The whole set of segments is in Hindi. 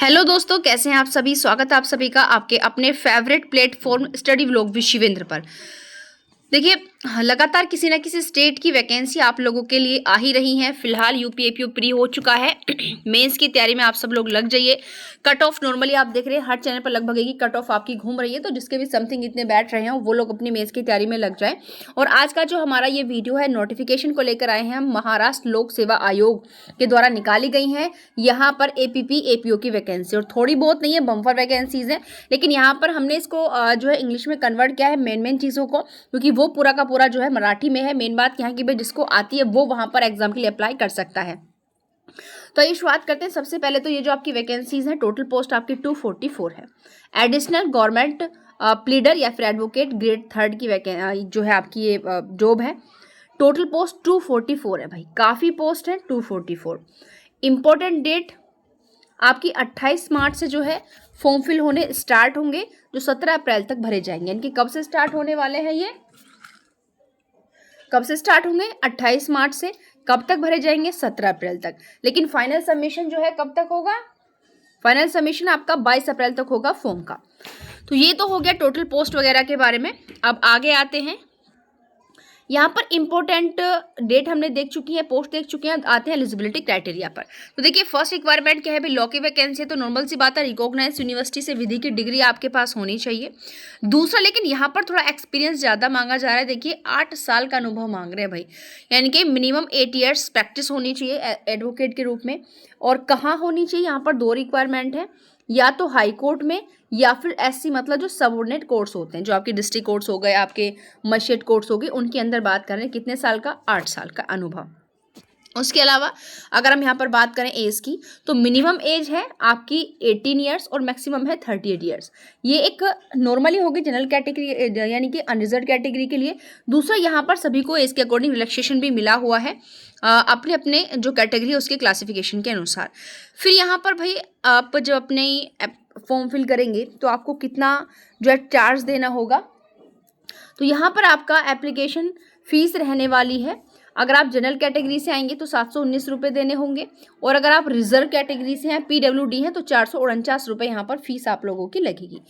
हेलो दोस्तों, कैसे हैं आप सभी। स्वागत है आप सभी का आपके अपने favourite platform study vlog with Shivendra पर। देखिए, लगातार किसी ना किसी स्टेट की वैकेंसी आप लोगों के लिए आ ही रही है। फिलहाल यूपीएपीओ प्री हो चुका है। मेंस की तैयारी में आप सब लोग लग जाइए। कट ऑफ नॉर्मली आप देख रहे हैं हर चैनल पर लगभग एक ही कट ऑफ आपकी घूम रही है, तो जिसके भी समथिंग इतने बैठ रहे हैं वो लोग अपनी मेंस की तैयारी में लग जाए। और आज का जो हमारा ये वीडियो है, नोटिफिकेशन को लेकर आए हैं हम। महाराष्ट्र लोक सेवा आयोग के द्वारा निकाली गई है यहाँ पर एपीपी एपीओ की वैकेंसी, और थोड़ी बहुत नहीं है, बम्पर वैकेंसीज है। लेकिन यहाँ पर हमने इसको जो है इंग्लिश में कन्वर्ट किया है मेन चीज़ों को, क्योंकि वो पूरा का पूरा जो है मराठी में है। मेन बात यहाँ की भाई जिसको आती है वो वहाँ पर एग्जाम के लिए अप्लाई कर सकता है। तो ये शुरुआत करते हैं। सबसे पहले तो ये जो आपकी वैकेंसीज है, टोटल पोस्ट आपकी 244 है। एडिशनल गवर्नमेंट प्लीडर या फिर एडवोकेट ग्रेड 3 की जो है आपकी ये जॉब है। टोटल पोस्ट 244 है भाई, काफ़ी पोस्ट है 244। इंपॉर्टेंट डेट आपकी 28 मार्च से जो है फॉर्म फिल होने स्टार्ट होंगे, जो 17 अप्रैल तक भरे जाएंगे। इनके कब से स्टार्ट होने वाले हैं, ये कब से स्टार्ट होंगे 28 मार्च से, कब तक भरे जाएंगे 17 अप्रैल तक। लेकिन फाइनल सबमिशन जो है कब तक होगा, फाइनल सबमिशन आपका 22 अप्रैल तक होगा फॉर्म का। तो ये तो हो गया टोटल पोस्ट वगैरह के बारे में। अब आगे आते हैं, यहाँ पर इंपॉर्टेंट डेट हमने देख चुकी है, पोस्ट देख चुके हैं। आते हैं एलिजिबिलिटी क्राइटेरिया पर। तो देखिए, फर्स्ट रिक्वायरमेंट क्या है भाई, लॉ की वैकेंसी है तो नॉर्मल सी बात है, रिकॉग्नाइज यूनिवर्सिटी से विधि की डिग्री आपके पास होनी चाहिए। दूसरा, लेकिन यहाँ पर थोड़ा एक्सपीरियंस ज़्यादा मांगा जा रहा है। देखिए, 8 साल का अनुभव मांग रहे हैं भाई, यानी कि मिनिमम 8 ईयर्स प्रैक्टिस होनी चाहिए एडवोकेट के रूप में। और कहाँ होनी चाहिए, यहाँ पर 2 रिक्वायरमेंट है, या तो हाई कोर्ट में या फिर एससी, मतलब जो सबऑर्डिनेट कोर्ट्स होते हैं, जो आपके डिस्ट्रिक्ट कोर्ट्स हो गए, आपके मजिस्ट्रेट कोर्ट्स हो गए, उनके अंदर बात कर रहे हैं। कितने साल का, 8 साल का अनुभव। उसके अलावा अगर हम यहाँ पर बात करें एज की, तो मिनिमम एज है आपकी 18 ईयर्स और मैक्सिमम है 38 ईयर्स। ये एक नॉर्मली होगी जनरल कैटेगरी यानी कि अनरिजर्व कैटेगरी के लिए। दूसरा, यहाँ पर सभी को एज के अकॉर्डिंग रिलैक्सेशन भी मिला हुआ है अपने अपने जो कैटेगरी है उसके क्लासिफिकेशन के अनुसार। फिर यहाँ पर भाई आप जब अपने फॉर्म फिल करेंगे तो आपको कितना जो है चार्ज देना होगा। तो यहाँ पर आपका एप्लीकेशन फीस रहने वाली है, अगर आप जनरल कैटेगरी से आएंगे तो 719 रुपये देने होंगे, और अगर आप रिजर्व कैटेगरी से हैं, पीडब्ल्यूडी हैं, तो 449 रुपये यहाँ पर फीस आप लोगों की लगेगी।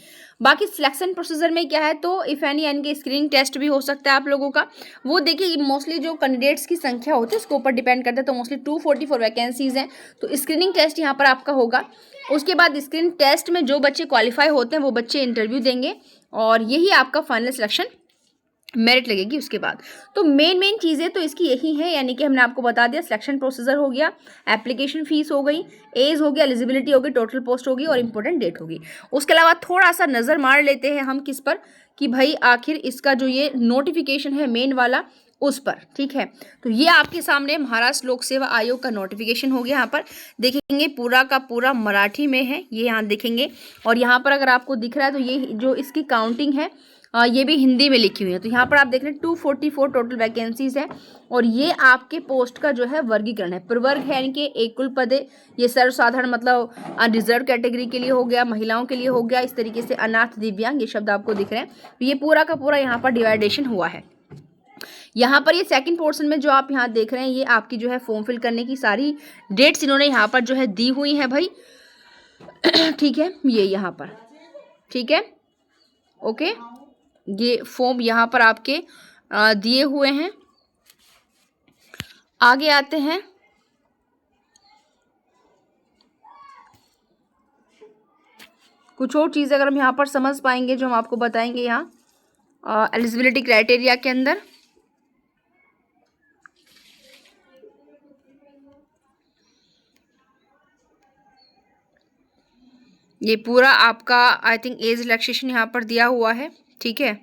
बाकी सिलेक्शन प्रोसीजर में क्या है, तो इफ एनी यानी कि स्क्रीनिंग टेस्ट भी हो सकता है आप लोगों का। वो देखिए, मोस्टली जो कैंडिडेट्स की संख्या होती है उसके ऊपर डिपेंड करता है। तो मोस्टली 244 वैकेंसीज हैं, तो स्क्रीनिंग टेस्ट यहाँ पर आपका होगा। उसके बाद स्क्रीनिंग टेस्ट में जो बच्चे क्वालिफाई होते हैं वो बच्चे इंटरव्यू देंगे, और यही आपका फाइनल सिलेक्शन मेरिट लगेगी उसके बाद। तो मेन चीज़ें तो इसकी यही है, यानी कि हमने आपको बता दिया, सिलेक्शन प्रोसीजर हो गया, एप्लीकेशन फीस हो गई, एज हो गया, एलिजिबिलिटी होगी, टोटल पोस्ट होगी, और इंपॉर्टेंट डेट होगी। उसके अलावा थोड़ा सा नज़र मार लेते हैं हम किस पर, कि भाई आखिर इसका जो ये नोटिफिकेशन है मेन वाला उस पर। ठीक है, तो ये आपके सामने महाराष्ट्र लोक सेवा आयोग का नोटिफिकेशन हो गया। यहाँ पर देखेंगे पूरा का पूरा मराठी में है, ये यहाँ देखेंगे। और यहाँ पर अगर आपको दिख रहा है तो ये जो इसकी काउंटिंग है ये भी हिंदी में लिखी हुई है। तो यहाँ पर आप देख रहे हैं 244 टोटल वैकेंसीज है, और ये आपके पोस्ट का जो है वर्गीकरण है, प्रवर्ग है, यानी कि एक कुल पदे। ये सर्वसाधारण मतलब रिजर्व कैटेगरी के लिए हो गया, महिलाओं के लिए हो गया, इस तरीके से अनाथ, दिव्यांग, ये शब्द आपको दिख रहे हैं। तो ये पूरा का पूरा यहाँ पर डिवाइडेशन हुआ है। यहाँ पर ये सेकंड पोर्शन में जो आप यहाँ देख रहे हैं, ये आपकी जो है फॉर्म फिल करने की सारी डेट्स इन्होंने यहाँ पर जो है दी हुई है भाई। ठीक है, ये यहाँ पर, ठीक है, ओके, ये फॉर्म यहाँ पर आपके दिए हुए हैं। आगे आते हैं, कुछ और चीज़ अगर हम यहाँ पर समझ पाएंगे जो हम आपको बताएंगे यहाँ एलिजिबिलिटी क्राइटेरिया के अंदर। ये पूरा आपका आई थिंक एज रिलैक्सेशन यहाँ पर दिया हुआ है। ठीक है,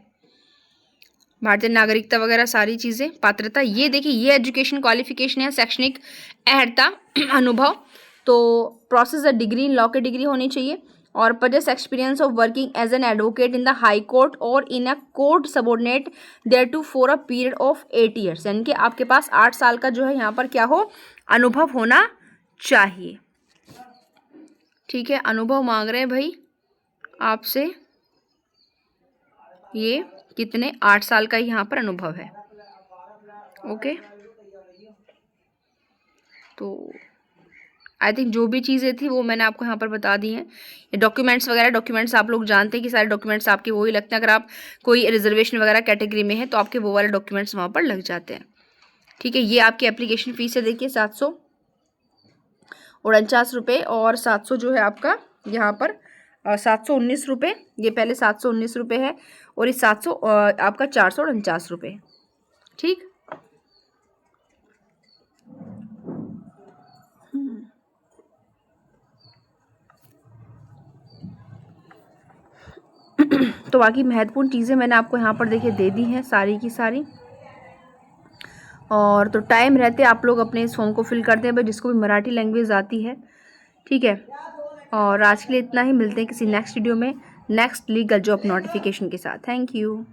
भारतीय नागरिकता वगैरह सारी चीज़ें, पात्रता, ये देखिए, ये एजुकेशन क्वालिफिकेशन है, शैक्षणिक अर्हता, अनुभव, तो प्रोसेस डिग्री इन लॉ की डिग्री होनी चाहिए, और possess experience of working as an advocate in the high court और in a court subordinate thereto for a period of 8 years, यानी कि आपके पास 8 साल का जो है यहाँ पर क्या हो, अनुभव होना चाहिए। ठीक है, अनुभव मांग रहे हैं भाई आपसे, ये कितने, 8 साल का यहाँ पर अनुभव है। ओके, तो आई थिंक जो भी चीज़ें थी वो मैंने आपको यहाँ पर बता दी हैं। ये डॉक्यूमेंट्स वगैरह, डॉक्यूमेंट्स आप लोग जानते हैं कि सारे डॉक्यूमेंट्स आपके वही लगते हैं। अगर आप कोई रिजर्वेशन वगैरह कैटेगरी में है तो आपके वो वाले डॉक्यूमेंट्स वहाँ पर लग जाते हैं। ठीक है, ये आपकी एप्लीकेशन फ़ीस है, देखिए 749 रुपये, और 700 जो है आपका यहाँ पर 719 रुपये। ये पहले 719 रुपये है और इस 700 आपका 449 रुपये। ठीक, तो बाकी महत्वपूर्ण चीज़ें मैंने आपको यहाँ पर देखिए दे दी हैं सारी की सारी। और तो टाइम रहते आप लोग अपने इस फॉर्म को फिल करते हैं भाई, जिसको भी मराठी लैंग्वेज आती है। ठीक है, और आज के लिए इतना ही, मिलते हैं किसी नेक्स्ट वीडियो में नेक्स्ट लीगल जॉब नोटिफिकेशन के साथ। Thank you.